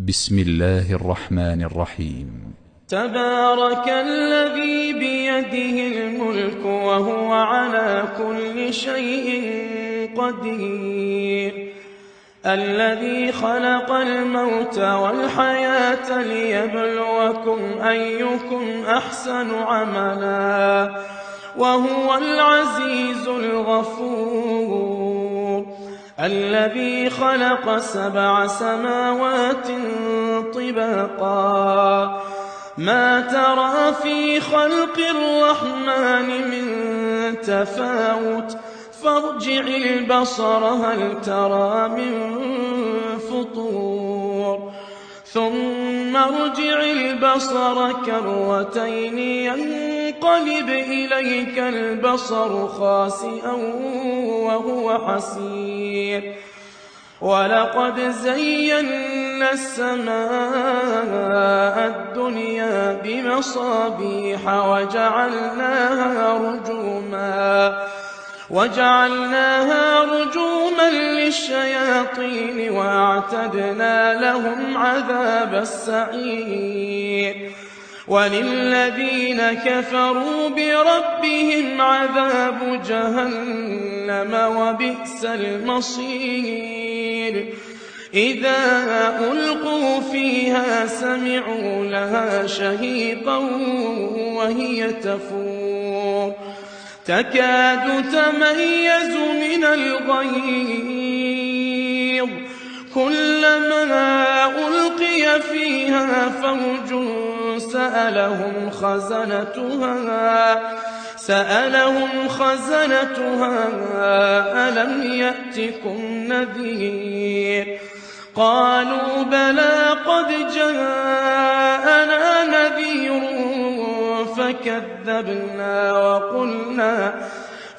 بسم الله الرحمن الرحيم. تبارك الذي بيده الملك وهو على كل شيء قدير، الذي خلق الموت والحياة ليبلوكم أيكم أحسن عملا وهو العزيز الغفور، الذي خلق 7 سماوات طباقا ما ترى في خلق الرحمن من تفاوت فارجع البصر هل ترى من فطور ثم ارجع البصر كرتين ينقلب إليك البصر خاسئا وهو حسير، ولقد زينا السماء الدنيا بمصابيح وجعلناها رجوما للشياطين وأعتدنا لهم عذاب السعير، وللذين كفروا بربهم عذاب جهنم وبئس المصير، إذا ألقوا فيها سمعوا لها شهيقا وهي تفور تكاد تميز من الغيظ، كلما ألقي فيها فوج سألهم خزنتها ألم يأتكم نذير، قالوا بلى قد جاءنا نذير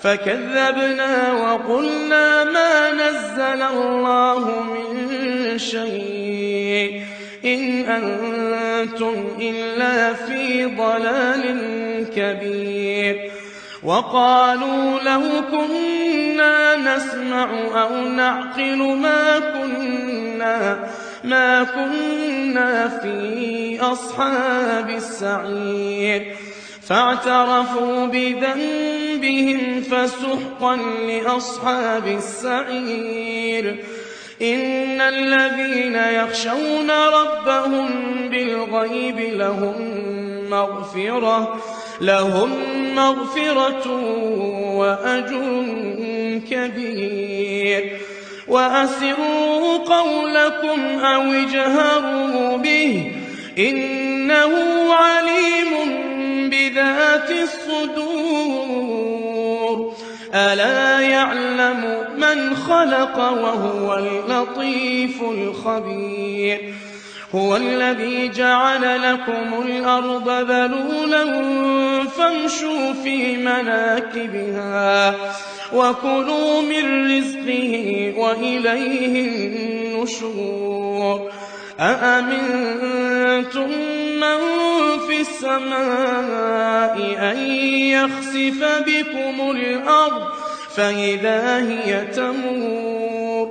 فكذبنا وقلنا ما نزل الله من شيء إن أنتم إلا في ضلال كبير، وقالوا لو كنا نسمع أو نعقل ما كنا في أصحاب السعير، فاعترفوا بذنبهم فسحقا لأصحاب السعير، إن الذين يخشون ربهم بالغيب لهم مغفرة وأجر كبير، وأسروا قولكم أو اجهروا به إنه عليم بذات الصدور، ألا يعلم من خلق وهو اللطيف الخبير، هو الذي جعل لكم الأرض ذلولا فامشوا في مناكبها وكلوا من رزقه وإليه النشور، أأمنتم من في السماء أن يخسف بكم الأرض فإذا هي تمور،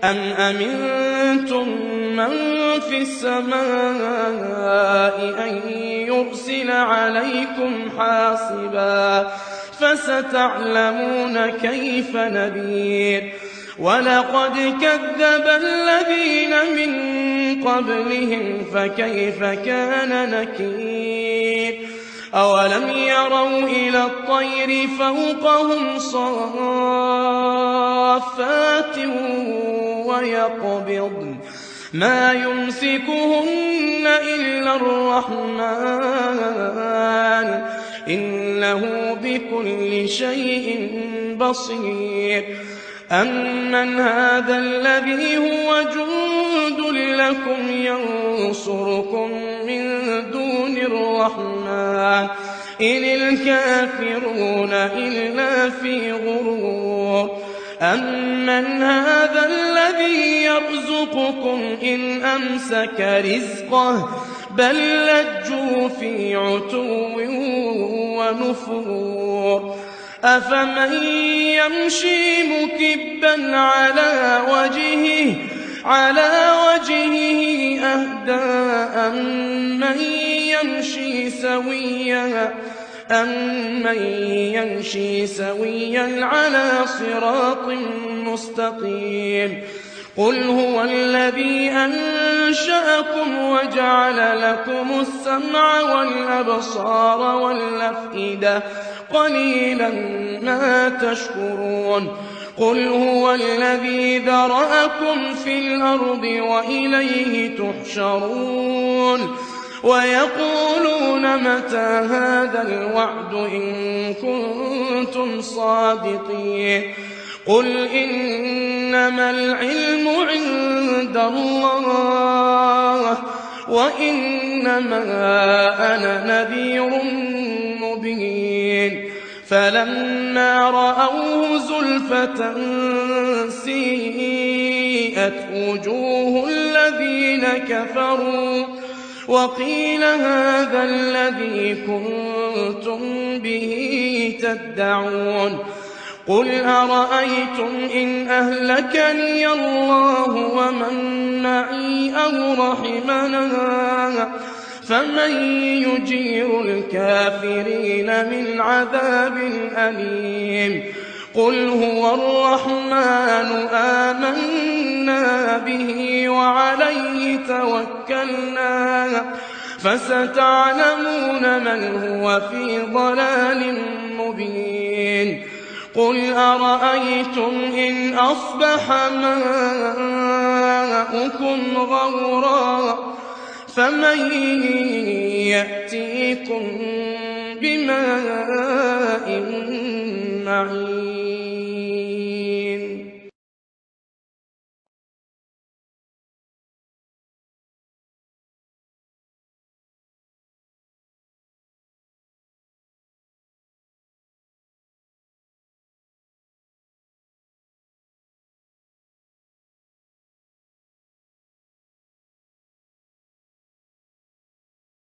أم أمنتم من في السماء أن يرسل عليكم حاصبا فستعلمون كيف نذير، ولقد كذب الذين من قبلهم فكيف كان نكير، أولم يروا إلى الطير فوقهم صافات ويقبضن ما يمسكهن إلا الرحمن إنه بكل شيء بصير، أمن هذا الذي هو جند لكم ينصركم من دون الرحمن إن الكافرون إلا في غرور، أمن هذا الذي يرزقكم إن أمسك رزقه بل لجوا في عتو ونفور، أفمن يمشي مكبا على وجهه على وجهه أهدى أمن يمشي سويا على صراط مستقيم قل هو الذي أنشأكم وجعل لكم السمع والأبصار والأفئدة قليلا ما تشكرون قل هو الذي ذرأكم في الأرض وإليه تحشرون ويقولون متى هذا الوعد إن كنتم صادقين قل إنما العلم عند الله وإنما أنا نذير مبين فلما رأوه زلفة سيئت وجوه الذين كفروا وقيل هذا الذي كنتم به تدعون قل أرأيتم إن أهلكني الله ومن معي أو رحمنا فمن يجير الكافرين من عذاب أليم قل هو الرحمن آمنا به وعليه توكلنا فستعلمون من هو في ضلال مبين قل أرأيتم إن أصبح ماؤكم غورا فمن يأتيكم بماء معين